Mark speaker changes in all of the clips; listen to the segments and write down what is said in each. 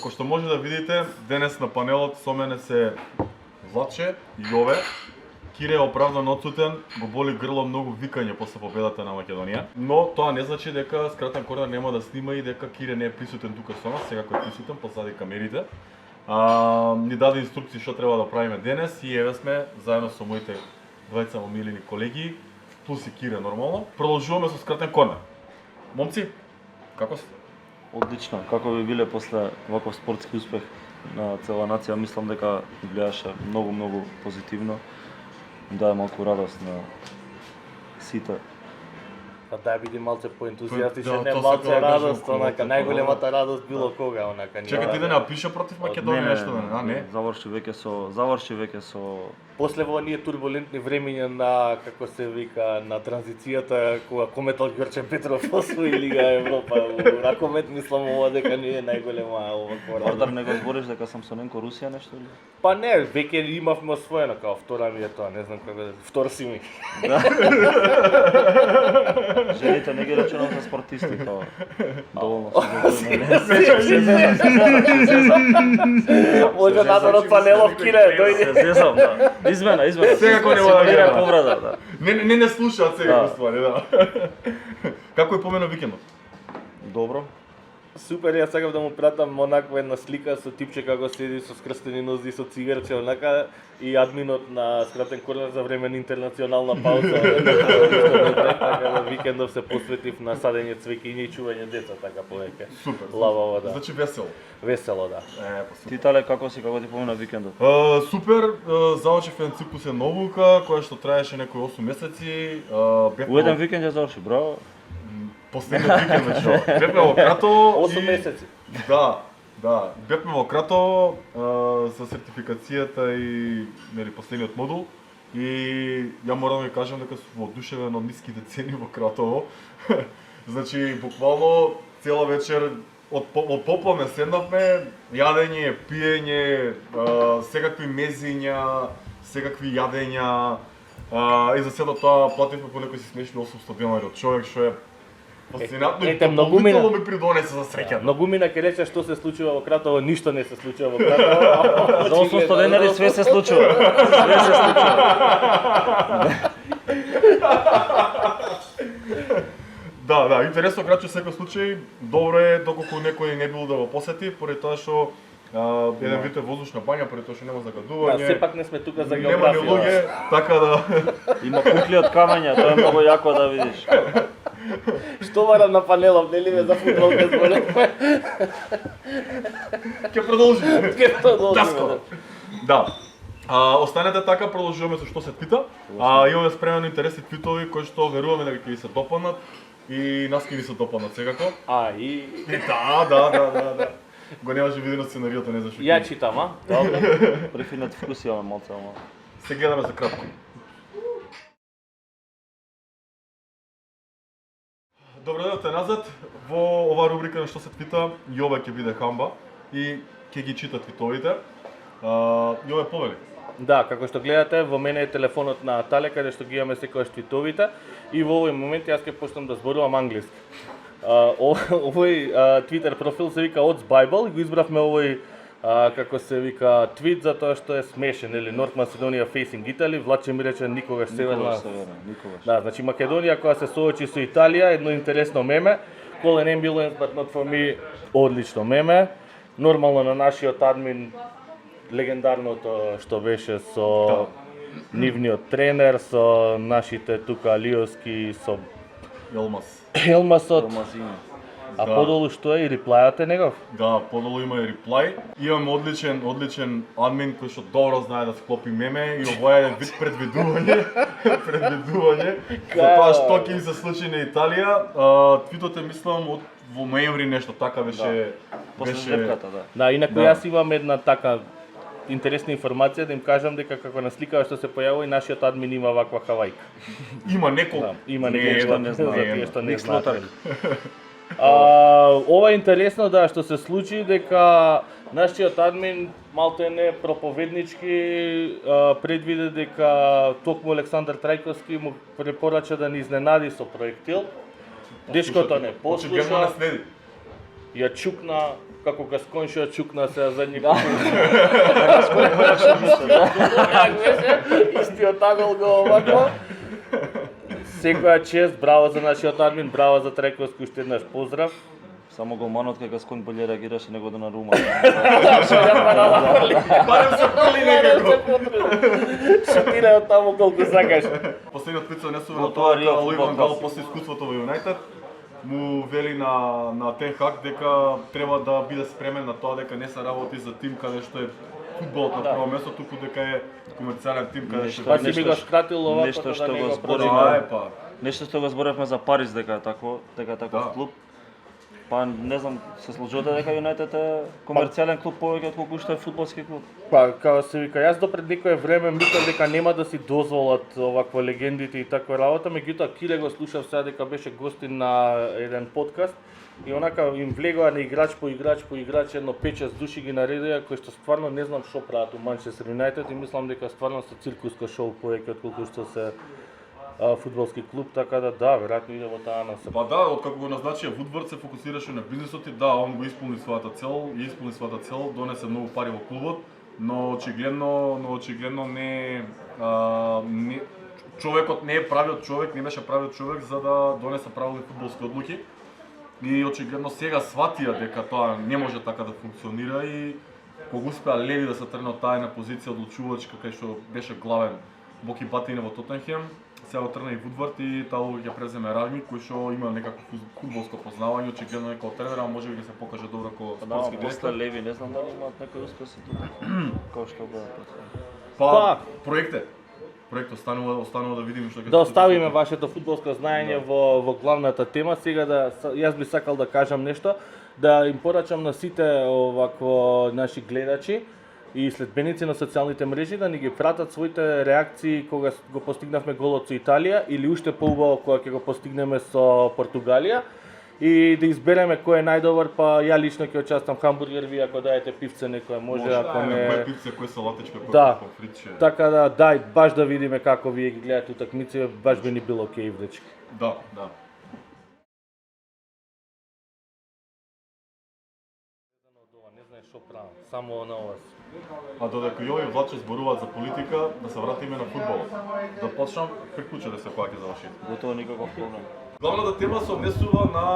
Speaker 1: Како што може да видите, денес на панелот со мене се Златче, Јове, Кире е оправдано отсутен, го боли грло многу викање после победата на Македонија. Но тоа не значи дека Скратен корнер нема да снима и дека Кире не е присутен тука со нас, сега кој е присутен позади камерите. Ни даде инструкции што треба да правиме денес и еве сме заедно со моите двајца омилени колеги, плюс и Кире нормално. Продолжуваме со Скратен корнер. Момци, како сте?
Speaker 2: Одлично, како би биле после ваков спортски успех на цела нација, мислам дека гледаше многу позитивно. Даде малку радост на сите.
Speaker 3: Па да биде малце поентузијастичен,
Speaker 1: Да,
Speaker 3: не
Speaker 1: тоа
Speaker 3: малце
Speaker 1: сакам да кажам
Speaker 3: радост,
Speaker 1: околу
Speaker 3: онака
Speaker 1: тоа,
Speaker 3: најголемата радост било кога, онака.
Speaker 1: Чекате да не пише против Македонија нешто, да не?
Speaker 2: Заврши веќе со
Speaker 3: После во оние турбулентни времиња на, како се вика, на транзицијата, кога Кометал Ѓорче Петров освои Лига Европа, во ракомет мислам ова дека не е најголема оваква
Speaker 2: Вардар,
Speaker 3: радост.
Speaker 2: не го збориш дека сам со Ненко Русија нешто или?
Speaker 3: Па не, веќе имавме освоено, као втора ми е тоа, не знам како да... Втор си ми.
Speaker 2: Жените не ги рачунам за спортисти, тоа. Доволно
Speaker 3: Може надор од панелов Кире, дојде.
Speaker 2: се зезам, да. Измена.
Speaker 1: Секако нема да
Speaker 2: Симулира
Speaker 1: гледа.
Speaker 2: повреда, да.
Speaker 1: Не слушаат сега
Speaker 2: Да.
Speaker 1: ствари, да. Како е помено викендот?
Speaker 2: Добро.
Speaker 3: Супер, јас сакам да му пратам онаква една слика со типче како седи со скрстени нози со цигарче онака и админот на Скратен корнер за време на интернационална пауза. Така да викендов се посветив на садење цвеќиња и чување деца, така повеќе.
Speaker 1: Супер.
Speaker 3: Лабаво, да.
Speaker 1: Значи весело.
Speaker 3: Весело, да.
Speaker 2: Ти Тале, како ти помина викендот?
Speaker 1: Супер, завршив еден циклусен обука, која што траеше некои 8 месеци.
Speaker 2: У еден викенд ја заврши, браво.
Speaker 1: Последниот викенд што бевме во Кратово
Speaker 3: 8 месеци.
Speaker 1: Да, бевме во Кратово за сертификацијата и нели последниот модул и ја морам да ви кажам дека сум воодушевен од ниските цени во Кратово. Значи буквално цела вечер од пополне седнавме, јадење, пиење, секакви мезиња, секакви јадења и за сето тоа плативме по некои си смешни 800 денари од човек, што е фасцинатно и дополнително ми придонесе за среќа.
Speaker 3: Многумина ќе рече што се случува во Кратово, ништо не се случува во Кратово.
Speaker 2: За 800 денари све се случува. Све се случува.
Speaker 1: Да, интересно крајче секој случај, добро е доколку некој не бил да го посети, поради тоа што еден вид е воздушна бања, поради тоа што нема загадување.
Speaker 3: Да, сепак не сме тука за
Speaker 1: Нема ни
Speaker 3: географија.
Speaker 1: луѓе, така да
Speaker 2: Има кукли од камења, тоа е многу јако да видиш.
Speaker 3: Што барам на панелов, нели ме за фудбал ке зборевме?
Speaker 1: ќе продолжиме.
Speaker 3: Ке продолжиме.
Speaker 1: Даскало. Да. Останете така, продолжуваме со што се твита. Имаме спремено интересни твитови кои што веруваме дека ќе ви се допаднат и нас ќе ви се допаднат секако.
Speaker 3: И
Speaker 1: Да. Го немаше видено сценариото, не зашто.
Speaker 3: ја читам, а?
Speaker 2: Добро. Префинат вкус имаме малце, ама.
Speaker 1: Се гледаме за кратко. Добро дојдовте назад. Во оваа рубрика на што се твита, Јове ќе биде хамба и ќе ги чита твитовите. Јове, повели.
Speaker 3: Да, како што гледате, во мене е телефонот на Тале, каде што ги имаме секојаш твитовите и во овој момент јас ќе почнам да зборувам англиски. Овој Twitter профил се вика Odds Bible, го избравме овој како се вика твит затоа што е смешен, или North Macedonia facing Italy, Влаче ми рече никогаш северна.
Speaker 2: Никогаш.
Speaker 3: Да, значи Македонија која се соочи со Италија, едно интересно меме. Call an ambulance but not for me, одлично меме. Нормално на нашиот админ легендарното што беше со нивниот тренер, со нашите тука Алиовски, со Елмасот. А подолу што е и реплајате негов?
Speaker 1: Да, подолу има и реплај. Имаме одличен админ кој што добро знае да склопи меме и овој е вид предвидување за тоа што ќе им се случи на Италија. Твитот е мислам од во ноември нешто така беше.
Speaker 2: После жребката, да.
Speaker 3: Да, инаку јас имам една така интересна информација да им кажам дека како на сликава што се појавува и нашиот админ има ваква хавајка.
Speaker 1: Има неколку.
Speaker 3: Има
Speaker 1: неколку
Speaker 3: што
Speaker 1: не
Speaker 3: за тие што не знаат.
Speaker 2: Експлотар.
Speaker 3: Ова е интересно да што се случи дека нашиот админ малте не проповеднички предвиде дека токму Александар Трајковски му препорача да ни изненади со проектил. Дечкото не послуша. ја чукна, како Гасконшо ја чукна се задни истиот тагол го овако. Секоја чест, браво за нашиот админ, браво за Трековски, уште еднаш поздрав.
Speaker 2: Само голманот кај Гаскон боле реагираше него да нарума.
Speaker 1: Барем се прли некако.
Speaker 3: Шутира од таму колку сакаш.
Speaker 1: Последниот пит се несува на
Speaker 2: Во
Speaker 1: тоа
Speaker 2: тоа Рио
Speaker 1: дека Луи
Speaker 2: фудбал
Speaker 1: ван Гал
Speaker 2: класик.
Speaker 1: после искуството во Юнайтед му вели на Тен Хаг дека треба да биде спремен на тоа дека не се работи за тим каде што е фудбалот на прво место, туку дека е комерцијален тим каде што
Speaker 3: Па си би го скратил овако
Speaker 2: нешто
Speaker 3: да
Speaker 2: што
Speaker 3: не
Speaker 2: го
Speaker 3: го
Speaker 2: збориме.
Speaker 3: продима.
Speaker 1: па.
Speaker 2: Нешто што го зборевме за Париз дека е таков
Speaker 1: Да.
Speaker 2: клуб. Па не знам, се сложувате дека Юнайтед е комерцијален клуб повеќе отколку што е фудбалски клуб.
Speaker 3: Па, како се вика, јас допред некое време мислам дека нема да си дозволат оваква легендите и таква работа, меѓутоа Киле го слушав сега дека беше гостин на еден подкаст и онака им влегува на играч по играч, едно 5-6 души ги наредија, кои што стварно не знам што прават у Манчестер Юнайтед и мислам дека стварно се циркуско шоу повеќе отколку што се фудбалски клуб, така да, веројатно иде во таа насока.
Speaker 1: Па да, откако го назначија Вудвард се фокусираше на бизнисот и да, он го исполни својата цел, донесе многу пари во клубот, но очигледно не човекот не е правиот човек, не беше правиот човек за да донесе правилни фудбалски одлуки. И очигледно сега сватија дека тоа не може така да функционира и кога успеа Леви да се тргне од таа една позиција одлучувачка кај што беше главен Боки Батине во Тотенхем, сега тргна и Вудвард и таа ќе преземе Рагник кој што има некакво фудбалско познавање, очигледно е како тренер, а може би ќе се покаже добро како
Speaker 2: Да,
Speaker 1: спортски
Speaker 2: после
Speaker 1: директор.
Speaker 2: Леви не знам дали имаат некои успеси тука. Кој што го
Speaker 1: Па проект останува да видиме што ќе
Speaker 3: Да
Speaker 1: се
Speaker 3: оставиме
Speaker 1: случи.
Speaker 3: вашето фудбалско знаење во главната тема. Сега јас би сакал да кажам нешто, да им порачам на сите овакво наши гледачи и следбеници на социјалните мрежи да ни ги пратат своите реакции кога го постигнавме голот со Италија или уште поубаво кога ќе го постигнеме со Португалија и да избереме кој е најдобар, па ја лично ќе участвам хамбургер, ви ако даете пивце некој може, ако
Speaker 1: Кој
Speaker 3: не.
Speaker 1: пивце, кој салатичка, кој
Speaker 3: Да.
Speaker 1: помфритче.
Speaker 3: Така да, дај баш да видиме како вие ги гледате утакмици, баш би ни било окей, дечки.
Speaker 1: Да.
Speaker 3: Не знаеш што правам, само на ова.
Speaker 1: А додека и овие влачи зборуваат за политика, да се вратиме на фудбалот. Да почнам, приклуче да се кога ќе заврши.
Speaker 2: Готово никаков проблем.
Speaker 1: Главната тема се однесува на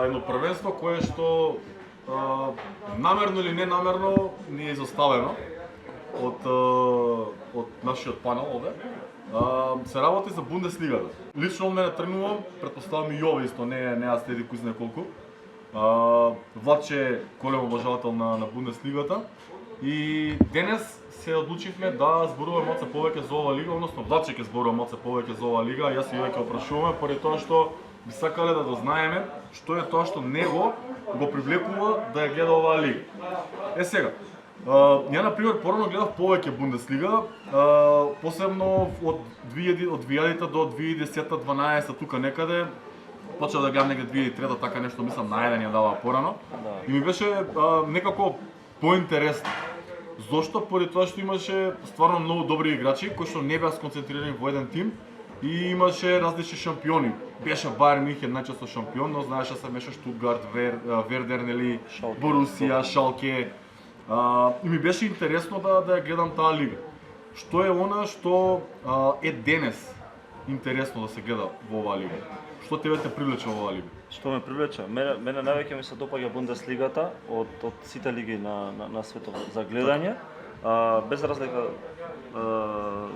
Speaker 1: едно првенство кое што намерно или ненамерно ни е изоставено од нашиот панел овде. Се работи за Бундеслигата. Лично од мене тргнувам, претпоставам и ова исто, не ја следи кој знае колку. Владче е голем обожавател на Бундеслигата и денес се одлучивме да зборуваме малце повеќе за ова лига, односно Владче ќе зборува малце повеќе за ова лига, јас и веќе опрашуваме поради тоа што би сакале да дознаеме што е тоа што него го привлекува да ја гледа оваа лига. Сега, ја на пример порано гледав повеќе Бундеслига, посебно од 2000 до 2010-12 тука некаде. Почнав да гледам негде 2003-та, така нешто мислам најден ја дава порано.
Speaker 2: Да.
Speaker 1: И ми беше некако поинтересно. Зошто? Поради тоа што имаше стварно многу добри играчи кои што не беа сконцентрирани во еден тим и имаше различни шампиони. Беше Бајерн Мюнхен најчесто шампион, но знаеше се беше Штутгарт, Вердер, нели,
Speaker 2: Шалке.
Speaker 1: Борусија, Шалке. И ми беше интересно да ја гледам таа лига. Што е она што е денес интересно да се гледа во оваа лига? Што тебе те привлече во оваа лига?
Speaker 2: Што ме привлече? Мене највеќе ми се допаѓа Бундеслигата од сите лиги на светот за гледање. Без разлика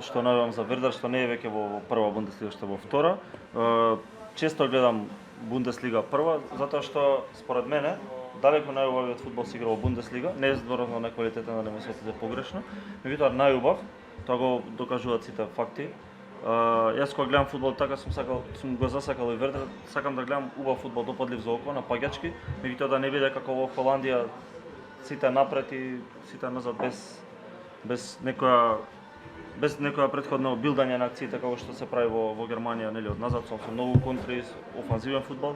Speaker 2: што навивам за Вердер, што не е веќе во прва Бундеслига, што е во втора. Често гледам Бундеслига прва, затоа што според мене далеку најубавиот фудбал се игра во Бундеслига, не е зборувам на квалитета, да не ме светите погрешно, меѓутоа најубав, тоа го докажуваат сите факти. Јас кога гледам фудбал така сум го засакал и Вердер, сакам да гледам убав фудбал, допадлив за око, напаѓачки, меѓутоа да не биде како во Холандија сите напред и сите назад без некоја претходно билдање на акциите како што се прави во Германија, нели, од назад со многу контри, офанзивен фудбал,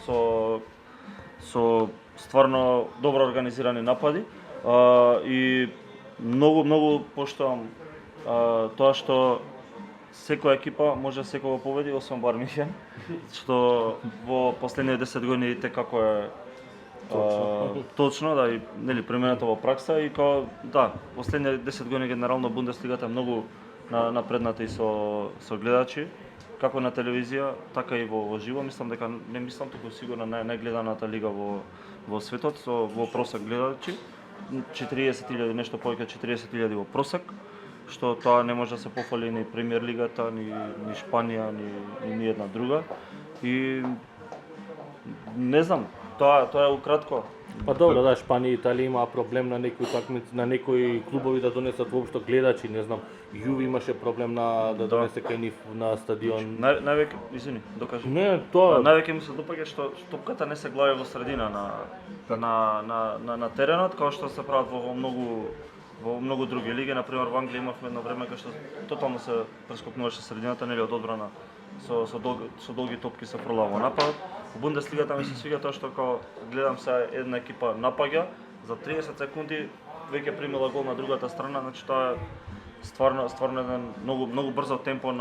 Speaker 2: со стварно добро организирани напади и многу поштовам тоа што секоја екипа може секој победи, освен Бајерн Мюнхен, што во последните 10 години како е Точно, да, и нели премената во пракса и као да, последните 10 години генерално Бундеслигата е многу напредната и со гледачи, како на телевизија, така и во живо. Мислам дека не мислам туку сигурно најгледаната лига во светот во просек гледачи, 40.000 нешто повеќе од 40.000 во просек, што тоа не може да се пофали ни премиер лигата, ни Шпанија, ни една друга. И не знам, тоа е укратко.
Speaker 3: Па добро, да, Шпанија и Италија имаа проблем на некои утакмици, на некои клубови да донесат воопшто гледачи, не знам. Јуви имаше проблем да донесе кај нив на стадион.
Speaker 2: Највеќе, извини, докажи.
Speaker 3: Не, тоа
Speaker 2: Највеќе ми се допаѓа што топката не се глави во средина на теренот, како што се прават во многу други лиги. Например, во Англија имавме едно време кога што тотално се прескокнуваше средината, нели од одбрана со долги топки се пролава напад. Во Бундеслигата ми се свиѓа тоа што кога гледам се една екипа напаѓа, за 30 секунди веќе примила гол на другата страна, значи тоа е стварно еден многу брзо темпо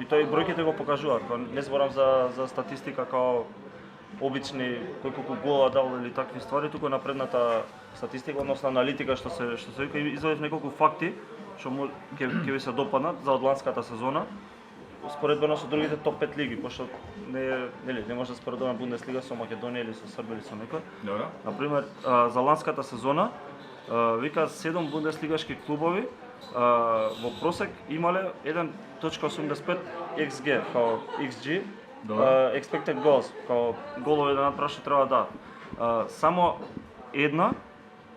Speaker 2: и тоа и бројките го покажуваат. Не зборам за статистика како обични кој колку гола дал или такви ствари, туку напредната статистика, односно аналитика што се вика, извадив неколку факти што ќе ви се допаднат за одландската сезона. Споредбено со другите топ 5 лиги, пошто не може да споредуваме Бундеслига со Македонија или со Србија или со некој.
Speaker 1: Добро.
Speaker 2: Например, за ланската сезона вика 7 бундеслигашки клубови во просек имале 1.85 XG, као XG, expected goals, као голови да надпраши треба да. Само една,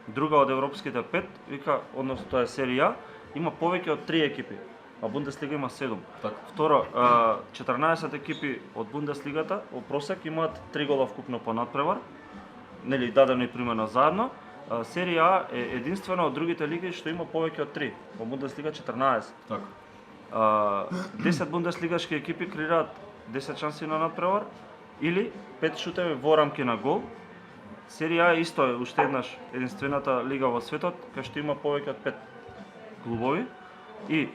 Speaker 2: друга од европските 5, вика, односно тоа е серија, има повеќе од 3 екипи. А Бундеслига има 7.
Speaker 1: Така.
Speaker 2: Второ, 14 екипи од Бундеслигата во просек имаат 3 гола вкупно по надпревар. Нели дадено и примерно заедно. Серија А е единствена од другите лиги што има повеќе од 3. Во Бундеслига 14.
Speaker 1: Така.
Speaker 2: 10 бундеслигашки екипи креираат 10 шанси на надпревар или 5 шутеви во рамки на гол. Серија А исто е уште еднаш единствената лига во светот кај што има повеќе од 5 клубови и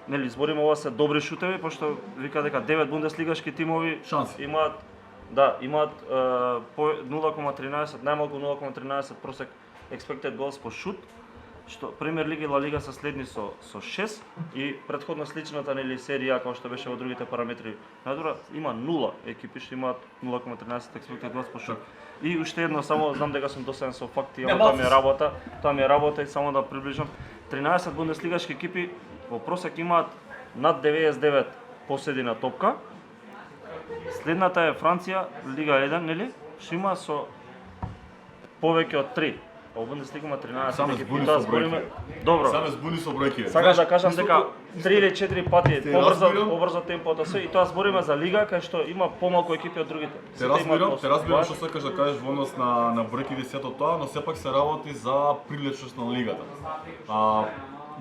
Speaker 2: нели збориме ова се добри шутеви, пошто вика дека 9 бундеслигашки тимови
Speaker 1: Шанси.
Speaker 2: имаат 0,13, најмалку 0,13 просек expected goals по шут, што Премиер лига и Ла Лига се следни со 6 и претходно сличната нели серија како што беше во другите параметри. Најдобро има 0 екипи што имаат 0,13 expected goals по шут. И уште едно, само знам дека сум досаден со факти, ама тоа ми е работа и само да приближам. 13 бундеслигашки екипи во просек имаат над 99 поседи на топка. Следната е Франција, Лига 1, нели? Што има со повеќе од 3. Во Бундеслига има 13
Speaker 1: Само
Speaker 2: екипи.
Speaker 1: збуни
Speaker 2: Тоа
Speaker 1: со
Speaker 2: збориме.
Speaker 1: бројки.
Speaker 2: Добро.
Speaker 1: Само збуни со бројки.
Speaker 2: Сакам да кажам дека 3 или 4 пати
Speaker 1: разбирам.
Speaker 2: побрзо темпото се и тоа збориме за лига кај што има помалку екипи од другите.
Speaker 1: Те разбирам што сакаш да кажеш во однос на бројките сето тоа, но сепак се работи за привлечност на лигата.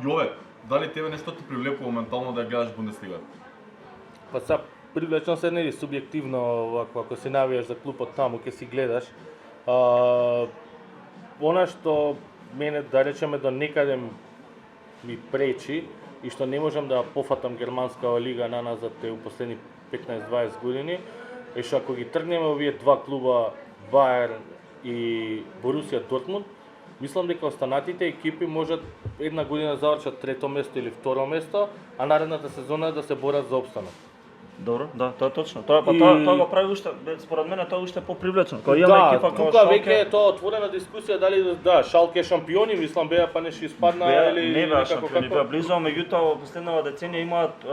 Speaker 1: Јове, дали тебе нешто ти привлекува моментално да ја гледаш Бундеслига?
Speaker 3: па са привлечено се нели субјективно вако ако се навијаш за клубот таму ќе си гледаш. Она што мене да речеме до некаде ми пречи и што не можам да пофатам германска лига наназад у последни 15-20 години е што ако ги тргнеме овие два клуба Баерн и Борусија Дортмунд, мислам дека останатите екипи можат една година завршат трето место или второ место, а наредната сезона да се борат за опстанок.
Speaker 2: Добро, да, тоа е точно. Тоа го прави уште, според мене тоа уште попривлечно. Кога има екипа како
Speaker 3: тука веќе е тоа отворена дискусија дали Шалке шампиони, мислам беа па нешто испадна или
Speaker 2: не беа
Speaker 3: како
Speaker 2: шампиони, беа близо, меѓутоа во последнава деценија имаат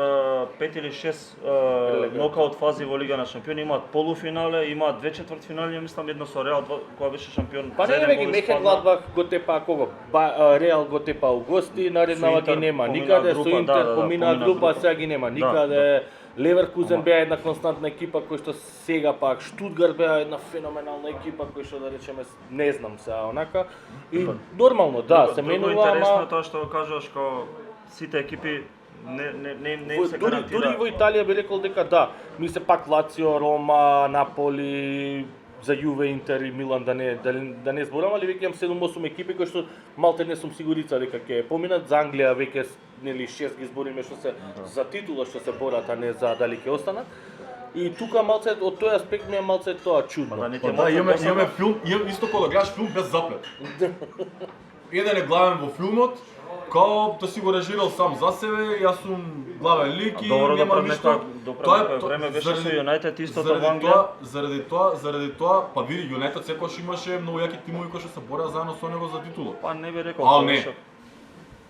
Speaker 2: 5 или 6 нокаут фази во Лига на шампиони, имаат полуфинале, имаат 2 четвртфинали, мислам едно со Реал кога беше шампион.
Speaker 3: Па не ги Мехенгладбах го тепа кого? Реал го тепа у гости, нареднава ги нема никаде, со Интер помина група, сега ги нема никаде. Леверкузен беа една константна екипа кој што сега пак Штутгарт беа една феноменална екипа кој што да речеме не знам сега онака и нормално се менува,
Speaker 2: интересно
Speaker 3: ама
Speaker 2: тоа што го кажуваш како сите екипи не се гарантира.
Speaker 3: Дури во Италија би рекол дека ми се пак Лацио, Рома, Наполи, за Јуве, Интер и Милан да не зборам, али веќе имам 7-8 екипи кои што малте не сум сигурица дека ќе поминат. За Англија веќе нели 6 ги збориме што се за титула што се борат, а не за дали ќе останат. И тука малце од тој аспект ми е малце тоа чудно.
Speaker 2: Да не ти
Speaker 1: Па
Speaker 2: е
Speaker 1: да,
Speaker 2: малце
Speaker 1: имаме
Speaker 2: досадно?
Speaker 1: филм, исто кога гледаш филм без заплет. Еден е главен во филмот, као да си го режирал сам за себе, јас сум главен лик и
Speaker 2: Добро,
Speaker 1: нема
Speaker 2: допред
Speaker 1: ништо.
Speaker 2: некој време беше со Юнајтед истото во Англија.
Speaker 1: Заради тоа, па види Юнајтед секогаш имаше многу јаки тимови кои што се бореа заедно со него за титула.
Speaker 2: Па не би рекол.
Speaker 1: А,
Speaker 2: тоа
Speaker 1: не.
Speaker 2: беше-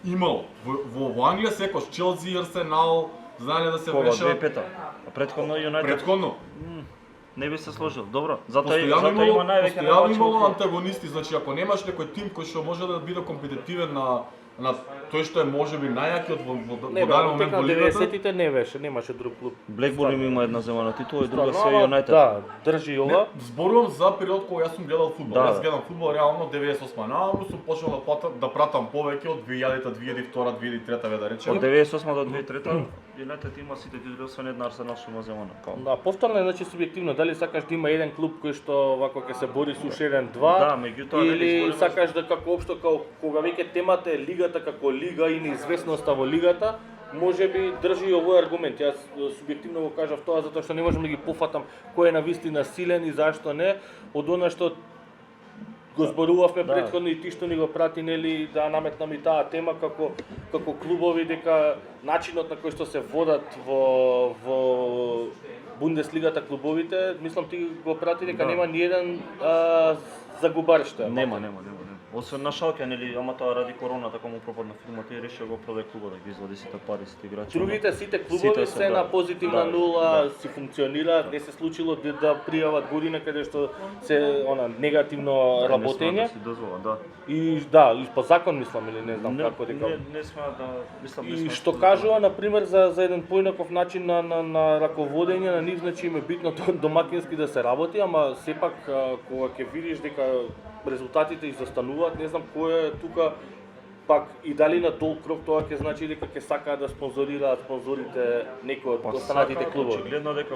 Speaker 1: Имало. Во Англија секогаш Челси, Арсенал, знаеле да се
Speaker 2: Кога,
Speaker 1: вешаат
Speaker 2: 2005-та? А претходно Юнајтед?
Speaker 1: претходно.
Speaker 2: Не би се сложил. Добро, затоа
Speaker 1: Постојано
Speaker 2: има највеќе
Speaker 1: постојано
Speaker 2: навачи
Speaker 1: имало
Speaker 2: околу.
Speaker 1: антагонисти, значи ако немаш некој тим кој што може да биде компетитивен на тој што е можеби најјакиот во
Speaker 3: Не, бе,
Speaker 1: даден
Speaker 3: во
Speaker 1: момент
Speaker 3: текна
Speaker 1: во лигата.
Speaker 3: 90-тите не беше, немаше друг клуб.
Speaker 2: Блекбурн има една земана титула и друга
Speaker 3: Стварно,
Speaker 2: се
Speaker 3: ама,
Speaker 2: Юнајтед.
Speaker 3: Да, држи ова.
Speaker 1: Не, зборувам за период кога јас сум гледал фудбал.
Speaker 2: Да.
Speaker 1: Јас гледам фудбал реално 98 нааму, сум почнал да пратам повеќе од 2000-та, 2002-та, 2003-та ве да
Speaker 2: Од
Speaker 1: речеме.
Speaker 2: 98 до 2003 Юнајтед има сите титули освен една Арсенал што има земана. Као.
Speaker 3: Да, повторно е значи субјективно, дали сакаш да има еден клуб кој што вако ќе се бори со уште еден-два,
Speaker 2: Да, меѓутоа, нели,
Speaker 3: или
Speaker 2: збориме-
Speaker 3: сакаш да како општо кога веќе темата е лигата како лига и неизвестноста во лигата, можеби држи овој аргумент. Јас субјективно го кажав тоа затоа што не можам да ги пофатам кој е навистина силен и зашто не, од она што го зборувавме
Speaker 2: Да.
Speaker 3: претходно и ти што ни го прати, нели, да наметнам и таа тема како клубови, дека начинот на кој што се водат во Бундеслигата клубовите, мислам ти го прати дека
Speaker 2: Да.
Speaker 3: нема ни еден загубар што е.
Speaker 2: Нема. Освен на Шалке, нели, ама тоа ради короната кога му пропадна фирмата и реши да го продаде клубот да ги извади сите пари, сите играчи.
Speaker 3: Другите сите клубови
Speaker 2: Сите
Speaker 3: се на позитивна
Speaker 2: да,
Speaker 3: нула,
Speaker 2: да.
Speaker 3: си функционираат, не се случило да пријават година каде што се негативно работење.
Speaker 2: Не си дозвола, да.
Speaker 3: И да, и по закон мислам или не знам како дека.
Speaker 2: Не смеа да мислам,
Speaker 3: И што кажува на пример за еден поинаков начин на раководење на нив, значи им е битно домакински да се работи, ама сепак кога ќе видиш дека резултатите изостануваат, не знам кој е тука пак и дали на долг крок тоа ќе значи дека ќе сакаат да спонзорираат спонзорите некои од останатите клубови.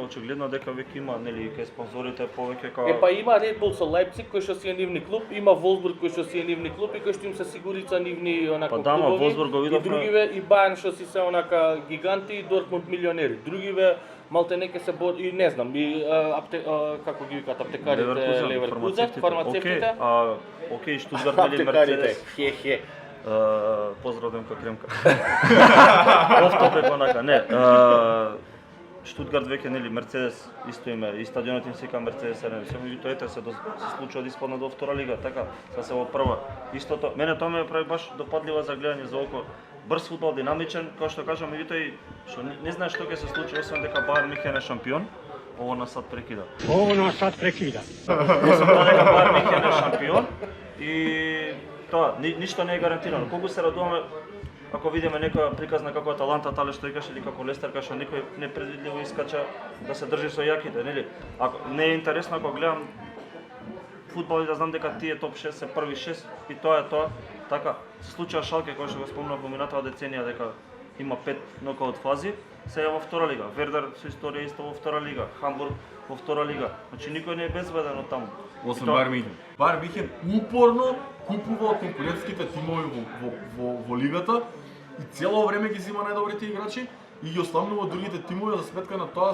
Speaker 2: Очигледно дека веќе има, нели, кај спонзорите повеќе као
Speaker 3: Па има Red Bull со Лајпциг кој што си е нивни клуб, има Волсбург кој што си е нивни клуб и кој што им се сигурица нивни онака
Speaker 2: Па да, ама
Speaker 3: клубови.
Speaker 2: Волсбург го
Speaker 3: И
Speaker 2: видовме.
Speaker 3: другиве и Бајерн што си се онака гиганти и Дортмунд милионери. Другиве малте неке се и не знам, и како ги викаат аптекарите Леверкузен, фармацевтите.
Speaker 2: Окей, Штутгарт или
Speaker 3: Аптекарите,
Speaker 2: Мерцедес.
Speaker 3: хе.
Speaker 2: Поздрав Демка Кремка. Офтопек онака, не. Штутгарт веќе, нели, Мерцедес исто име, и стадионот им се вика Мерцедес Арена. Се меѓутоа ете се случува да испадна до втора лига, така, сега се во прва. Истото, мене тоа ме прави баш допадлива за гледање за око. Брз фудбал, динамичен, како што кажам, меѓутоа и што не знаеш што ќе се случи освен дека Бајерн Мюнхен е шампион. Ово на сад прекида. Освен тоа дека Бајерн Мюнхен е шампион и тоа ништо не е гарантирано. Колку се радуваме ако видиме некоја приказна како Аталанта, тале што играше или како Лестер, кај што некој непредвидливо искача да се држи со јаките, нели? Ако не е интересно ако гледам фудбал и да знам дека тие топ 6 се први 6 и тоа е тоа. Така, се случува Шалке кој што го спомнав во минатава деценија дека има 5 нокаут фази, сега во втора лига. Вердер со историја исто во втора лига, Хамбург во втора лига. Значи никој не е безбеден од таму.
Speaker 1: Освен Бајерн Мюнхен. Бајерн Мюнхен упорно купува од конкурентските тимови во лигата и цело време ги зема најдобрите играчи и ги осламнува другите тимови за сметка на тоа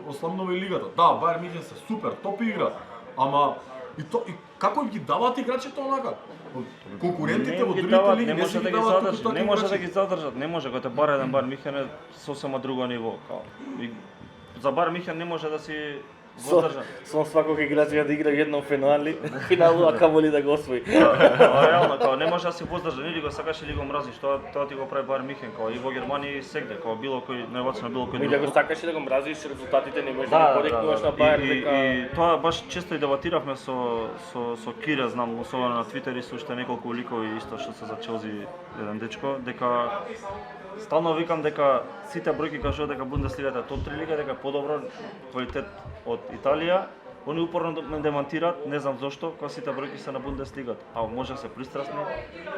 Speaker 1: осламнува и лигата. Да, Бајерн Мюнхен се супер, топ игра, ама и како ги даваат играчите онака? Конкурентите во другите лиги не се ги даваат како такви
Speaker 2: не може да
Speaker 1: играчи.
Speaker 2: ги задржат, не може, кога те бара еден Бајерн Мюнхен е сосема друго ниво, као. За Бајерн Мюнхен не може да си воздржан.
Speaker 3: Со сваког играч да игра едно финалу, а камоли да го освои.
Speaker 2: Реално, као не може да си воздржан, или го сакаш или го мразиш, тоа ти го прави Бајерн Мюнхен, као и во Германија и сегде, као било кој, највацно било кој
Speaker 3: И да го сакаш и да го мразиш, резултатите не можеш да ги коректуваш на Бајерн дека
Speaker 2: И тоа баш често и дебатиравме со Кире, знам, особено на Твитер и со уште неколку ликови исто што се за Челси еден дечко, дека стално викам дека сите бројки кажуваат дека Бундеслигата е топ 3 лига, дека е подобро квалитет од Италија. Они упорно ме демантираат, не знам зошто, кога сите бројки се на Бундеслигата. А може да се пристрасни.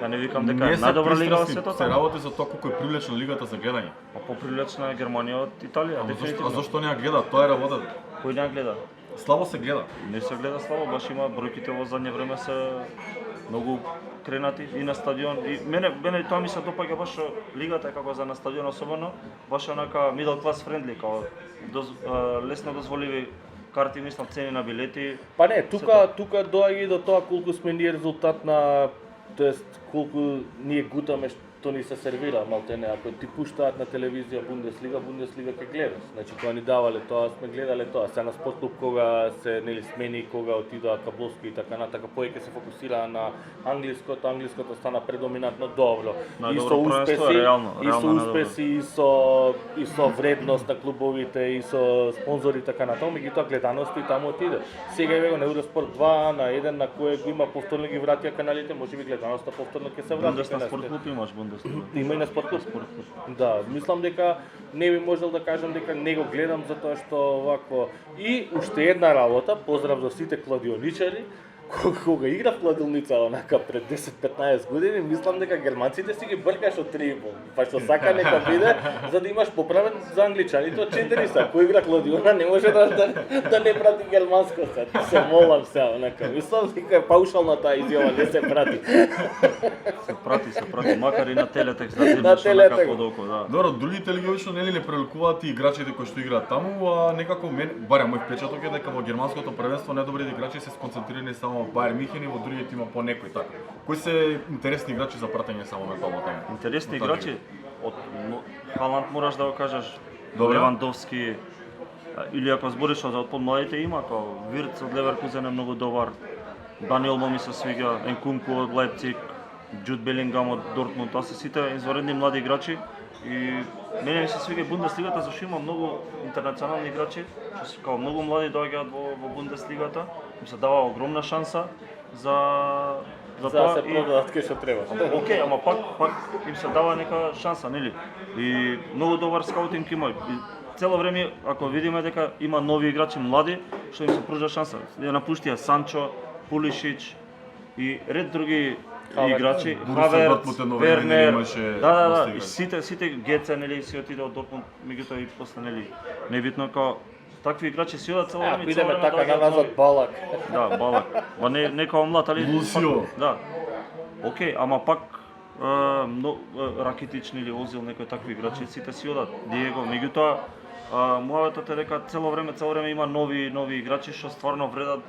Speaker 2: Ја не викам дека е најдобра лига во светот.
Speaker 1: Се работи за тоа колку е привлечна лигата за гледање.
Speaker 2: Па поприлична е Германија од Италија,
Speaker 1: А
Speaker 2: дефинитивно.
Speaker 1: зошто не ја гледаат? Тоа е работата.
Speaker 2: Кој не ја гледа?
Speaker 1: Слабо се гледа.
Speaker 2: Не се гледа слабо, баш има бројките во задње време се многу кренати и на стадион. И мене тоа ми се допаѓа баш што лигата како за на стадион особено, баш онака middle class friendly, како лесно дозволиви карти, мислам цени на билети.
Speaker 3: Па не, тука доаѓа и до тоа колку сме ние резултат на, тоест колку ние гутаме што ни се сервира, малте не, ако ти пуштаат на телевизија Бундеслига ќе гледаш. Значи кога ни давале тоа, сме гледале тоа. Сега на спортклуб кога се нели смени, кога отидоа кабловски и така натака, повеќе се фокусираа на англиското стана предоминантно добро. И со успеси, и со вредност на клубовите, и со спонзори така натаму, меѓутоа гледаноста и таму отиде. Сега еве на Евроспорт 2 на 1 на кој го има повторно ги вратија каналите, можеби гледаноста повторно ќе се врати.
Speaker 2: Бундесна спортклуб имаш Бундеслига.
Speaker 3: Има и на спортклуб. Да, мислам дека не би можел да кажам дека не го гледам затоа што вакво. И уште една работа, поздрав за сите кладионичари, кога игра в кладилница онака пред 10-15 години, мислам дека германците си ги бркаш од 3,5. Па што сака нека биде, за да имаш поправен за англичаните од 4 са. Кој игра кладиона не може да не прати германско се. Се молам се онака. Мислам дека е паушална таа изјава, не се прати.
Speaker 2: Се прати, макар и на телетекст да зимаш онака под око, да.
Speaker 1: Добро, другите лиги обично нели не преликуваат и играчите кои што играат таму, а некако барем мој впечаток е дека во германското првенство најдобрите играчи се сконцентрирани само во Бајер Михен и во другите има по некој така. Кои се интересни играчи за пратење само ментално таму?
Speaker 2: Интересни играчи од Халанд мораш да го кажеш,
Speaker 1: Добре.
Speaker 2: Левандовски, или ако збориш за од помладите има како Вирц од Леверкузен е многу добар, Дани Олмо ми се свиѓа, Енкунку од Лајпциг, Джуд Белингам од Дортмунд, тоа се сите изваредни млади играчи и мене ми се свиѓа Бундеслигата зашто има многу интернационални играчи, што се како многу млади доаѓаат во Бундеслигата, им се дава огромна шанса за
Speaker 3: да
Speaker 2: тоа
Speaker 3: се продадат кај што треба.
Speaker 2: Океј, ама пак им се дава нека шанса, нели? И многу добар скаутинг има. Цело време ако видиме дека има нови играчи млади, што им се пружа шанса. Ја напуштија Санчо, Пулишич и ред други играчи, Хаверц, Вернер, да, и сите Геце нели си отиде од Дортмунд, меѓутоа и после нели небитно како такви играчи си одат цело време.
Speaker 3: Бидеме така назад Балак.
Speaker 2: Да, Балак. Ма не као млад, али
Speaker 1: Лусио.
Speaker 2: Да. Океј, ама пак Ракитич или Озил, некои такви играчи сите си одат. Диего, меѓутоа муаветот е дека цело време има нови играчи што стварно вредат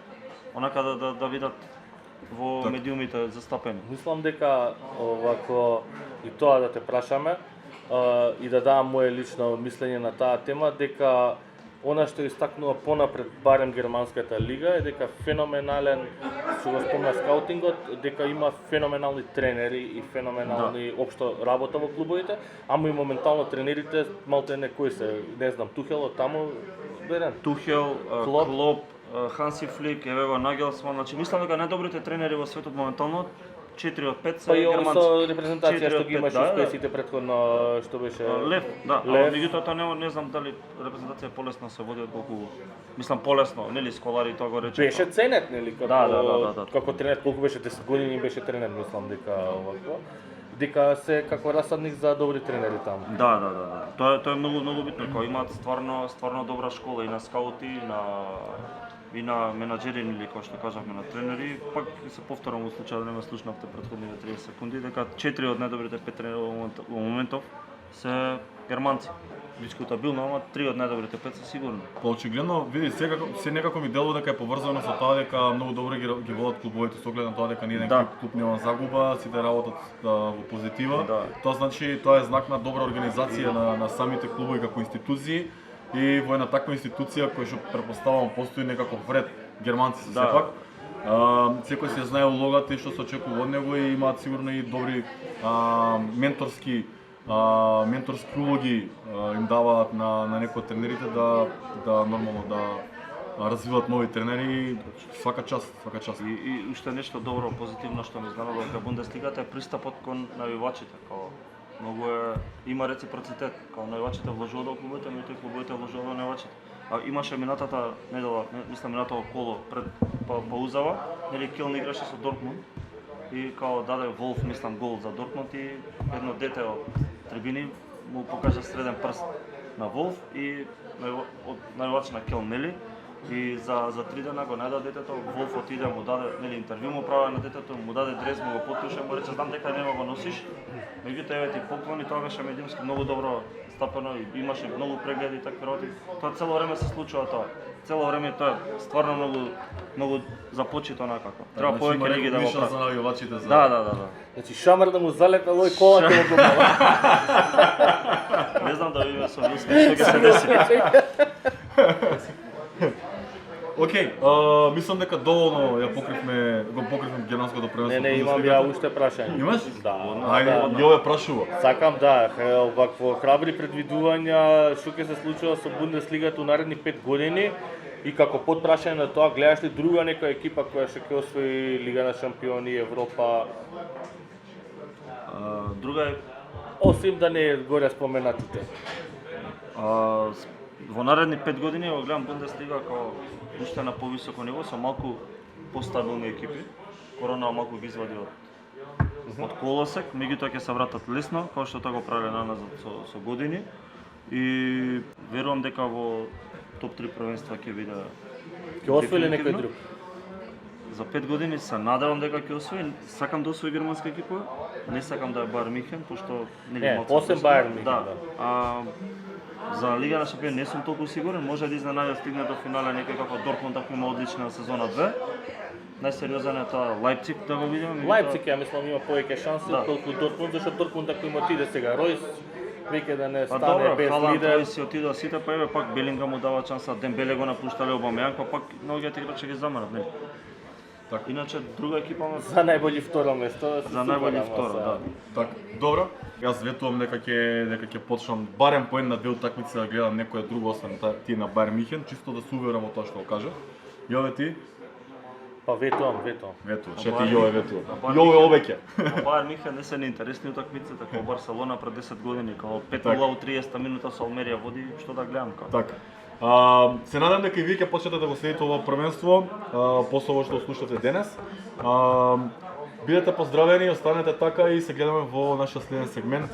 Speaker 2: онака да видат во медиумите застапени.
Speaker 3: Мислам дека овако и тоа да те прашаме и да давам моје лично мислење на таа тема, дека она што истакнува понапред барем германската лига е дека феноменален, што го спомна скаутингот, дека има феноменални тренери и феноменални општо работа во клубовите, ама и моментално тренерите малте некои се, не знам, Тухел од таму деден.
Speaker 2: Тухел, Клоп, Ханси Флик, еве го Нагелсман, значи мислам дека најдобрите тренери во светот моментално 4 од 5 се германци.
Speaker 3: Па и со репрезентација што ги имаше успесите претходно, што беше
Speaker 2: Лев, да,
Speaker 3: Лев.
Speaker 2: Меѓутоа тоа не знам дали репрезентација полесно се води отколку мислам полесно, нели Сколари тоа го рече.
Speaker 3: Беше ценет, нели, како
Speaker 2: Да.
Speaker 3: како тренер, колку беше 10 години беше тренер, мислам дека овако. Дека се како расадник за добри тренери таму.
Speaker 2: Да. Тоа е многу битно, кога имаат стварно добра школа и на скаути, и на менаџери или како што кажавме на тренери, пак се повторам во случај да не ме слушнавте претходните 30 секунди, дека 4 од најдобрите 5 тренери во моментов се германци. Дискутабилно, ама 3 од најдобрите 5 се сигурно.
Speaker 1: Па очигледно, види, се некако ми делува дека е поврзано со тоа дека многу добро ги водат клубовите со оглед на тоа дека ни еден клуб нема загуба, сите работат во позитива.
Speaker 2: Да.
Speaker 1: Тоа значи тоа е знак на добра организација на самите клубови како институции и во една таква институција која што претпоставувам постои некаков вред германци се сепак. Секој се знае улогата и што се очекува од него и имаат сигурно и добри менторски улоги им даваат на некои од тренерите да нормално да развиваат нови тренери. Свака част.
Speaker 2: И уште нешто добро, позитивно што ми знам дека Бундеслигата е пристапот кон навивачите, како многу има реципроцитет, како навивачите вложуваат во клубовите, но и клубовите вложуваат во навивачите. А имаше минатата недела, мислам минатото коло пред паузава, нели Келн играше со Дортмунд и као даде Волф, мислам, гол за Дортмунд и едно дете од трибини му покажа среден прст на Волф и од навивач на Келн, нели? И за 3 дена го најде детето, Волф отиде, му даде, нели интервју му прави на детето, му даде дрес, му го потуше, му рече знам дека нема го носиш. Меѓутоа еве ти поклони, тоа беше медиумски многу добро стапено и имаше многу прегледи и такви работи. Тоа цело време се случува тоа. Цело време тоа е стварно многу започито накако. Треба повеќе лиги да го
Speaker 1: Миша
Speaker 2: прави.
Speaker 1: за навивачите за.
Speaker 2: Да.
Speaker 3: Значи шамар да му залепе лој колата во глава.
Speaker 2: Не знам да видиме со Вил Смит што ќе се деси.
Speaker 1: Океј, мислам дека доволно го покривме германското првенство.
Speaker 3: Не, имам ја уште прашање.
Speaker 1: Имаш?
Speaker 3: Да.
Speaker 1: Ајде, Јове прашува.
Speaker 3: Сакам да, вакво храбри предвидувања што ќе се случува со Бундеслигата у наредни 5 години и како подпрашање на тоа гледаш ли друга некоја екипа која што ќе освои Лига на шампиони, Европа,
Speaker 2: Друга е
Speaker 3: осим да не е горе споменатите.
Speaker 2: во наредни 5 години го гледам Бундеслига како уште на повисоко ниво со малку постабилни екипи. Корона малку ги извади од колосек, меѓутоа ќе се вратат лесно, како што тоа го правеле наназад со години. И верувам дека во топ 3 првенства ќе биде.
Speaker 3: Ќе освои ли некој друг?
Speaker 2: За 5 години се надевам дека ќе освои. Сакам да освои германска екипа, не сакам да е Баер Михен, пошто
Speaker 3: Не, осем Баер Михен,
Speaker 2: да.
Speaker 3: да.
Speaker 2: За Лига на шампиони не сум толку сигурен, може да изненади стигне до финале некој како Дортмунд ако има одлична сезона 2. Најсериозен е тоа Лајпциг да го видиме.
Speaker 3: Лајпциг ја мислам има повеќе шанси
Speaker 2: Да.
Speaker 3: отколку Дортмунд, зашто Дортмунд ако им отиде сега Ројс, веќе да не
Speaker 2: Па
Speaker 3: стане
Speaker 2: добро,
Speaker 3: без
Speaker 2: Халанд
Speaker 3: лидер.
Speaker 2: тој си отидоа сите, па еве пак Белинга му дава шанса, Дембеле го напуштале, Обамејанг, па пак многите играчи ги замарат, нели?
Speaker 1: Така.
Speaker 2: Иначе друга екипа
Speaker 3: За најбољи второ место.
Speaker 2: за најбољи второ, да.
Speaker 1: Така, добро. Јас ветувам дека ќе почнам барем по една две утакмици да гледам некоја друго освен тие на Баер Михен, чисто да се уверам во тоа што го кажа. Јове ти?
Speaker 3: Па ветувам.
Speaker 1: Ветувам. Ше ти
Speaker 2: Баер
Speaker 1: Јове
Speaker 2: Михен.
Speaker 1: ветува.
Speaker 2: Баер
Speaker 1: Јове
Speaker 2: Михен.
Speaker 1: обеќе.
Speaker 2: Баер Михен не се неинтересни утакмици, како Барселона пред 10 години, како 5-0
Speaker 1: Така.
Speaker 2: у 30 минута со Алмерија води, што да гледам како.
Speaker 1: Така. Се надам дека и вие ќе почнете да го следите ова првенство, после ова што слушате денес. Бидете поздравени, останете така и се гледаме во нашиот следен сегмент.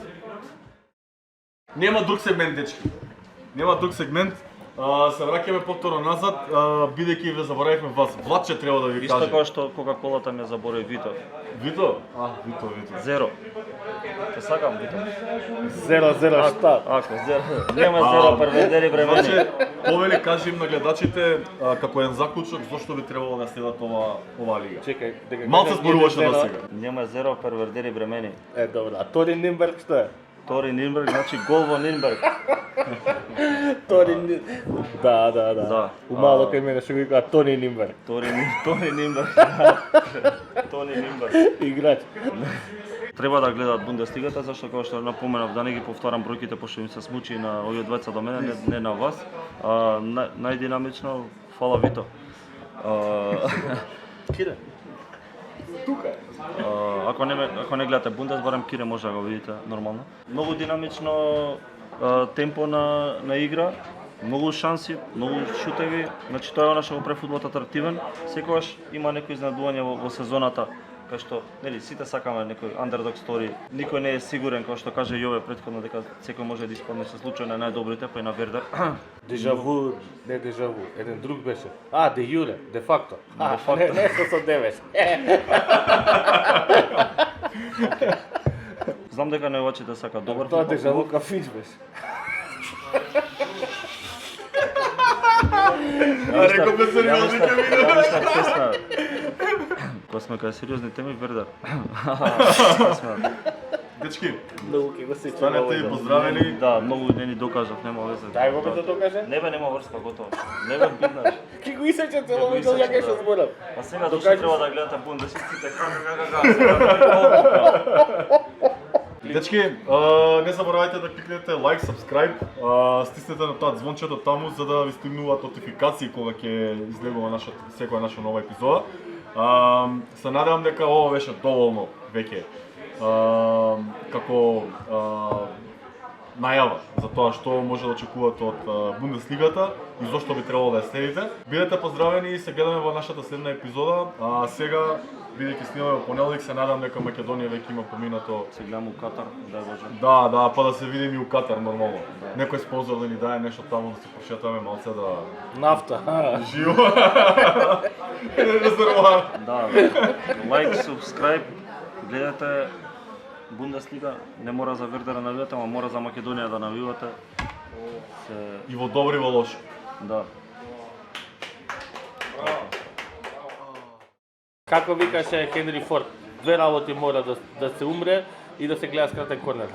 Speaker 1: Нема друг сегмент, дечки. Нема друг сегмент. Се враќаме повторно назад, бидејќи ве заборавивме вас. Владче треба да ви
Speaker 2: Исто
Speaker 1: каже.
Speaker 2: како што Кока-колата ме заборави Вито.
Speaker 1: Вито? Вито.
Speaker 2: Зеро. Те сакам Вито.
Speaker 3: 0-0 штаб.
Speaker 2: Ако зеро. Нема зеро преведери времени.
Speaker 1: Значи, повели кажи им на гледачите како еден заклучок зошто би требало да следат ова лига.
Speaker 3: Чекај, дека
Speaker 1: Малце
Speaker 3: кажам
Speaker 1: зборуваше
Speaker 3: 1-0.
Speaker 1: до сега.
Speaker 2: Нема зеро первердери времени.
Speaker 3: Добро. А Тори Нимберг што е?
Speaker 2: Тори Нинберг, значи гол во Нинберг.
Speaker 3: Тори Да.
Speaker 2: Да.
Speaker 3: У мало кај мене што го викаат Тони Нимберг.
Speaker 2: Тори Нинберг. Тони Нинберг.
Speaker 3: Играч.
Speaker 2: Треба да гледаат Бундеслигата, зашто како што напоменав, да не ги повторам бројките пошто им се смучи на овие двајца до мене, не на вас. Најдинамично, фала Вито.
Speaker 3: Кире. Тука е.
Speaker 2: Ако не гледате Бундес, барем Кире може да го видите нормално. Многу динамично темпо на игра, многу шанси, многу шутеви. Значи тоа е она што го прави фудбалот атрактивен. Секогаш има некои изненадување во сезоната, кај што нели сите сакаме некој underdog story. Никој не е сигурен, како што каже Јове претходно дека секој може да испадне со случај на најдобрите, па и на Вердер.
Speaker 3: Дежаву, не дежаву, еден друг беше. Де юре, де факто.
Speaker 2: Де факто.
Speaker 3: Не со девеш.
Speaker 2: Знам дека највачите сака добар
Speaker 3: Тоа
Speaker 2: фудбал.
Speaker 3: дежаву кафиш беше.
Speaker 1: Реков бе сериозни ќе видам.
Speaker 2: Кога сме кај сериозни теми, Вердер.
Speaker 1: Дечки,
Speaker 3: Многу ќе го сечам.
Speaker 1: станете и поздравени.
Speaker 2: Да, многу не ни докажав, нема везе.
Speaker 3: Дај го ми да докаже.
Speaker 2: Не бе, нема врска, готово. Не бе, биднаш.
Speaker 3: Ки го исече цело
Speaker 2: го
Speaker 3: видео, ја
Speaker 2: исече,
Speaker 3: ќе што
Speaker 2: да.
Speaker 3: зборам.
Speaker 2: А сега
Speaker 3: Докажи
Speaker 2: дошли треба
Speaker 3: се.
Speaker 2: да гледате Бундесистите.
Speaker 1: Дечки, не заборавајте да кликнете лайк, subscribe, стиснете на тоа звончето таму за да ви стигнуваат нотификации кога ќе излегува секоја наша нова епизода. Се надевам дека ова беше доволно веќе како најава за тоа што може да очекувате од Бундеслигата и зошто би требало да ја следите. Бидете поздравени и се гледаме во нашата следна епизода. А сега, бидејќи снимаме во понеделник, се надам дека Македонија веќе има поминато.
Speaker 2: Се гледам у Катар, дай Боже.
Speaker 1: Да, па да се видиме и у Катар нормално. Некој спонзор да ни даде нешто таму да се прошетаме малце да
Speaker 3: Нафта.
Speaker 1: живо. Резервоар.
Speaker 2: Да, лайк, субскрайб, гледате Бундеслига, не мора за Вердер да навивате, ама мора за Македонија да навивате.
Speaker 1: И во добри, во лоши.
Speaker 2: Да.
Speaker 3: Како викаше Хенри Форд, две работи мора да се умре и да се гледа скратен корнер.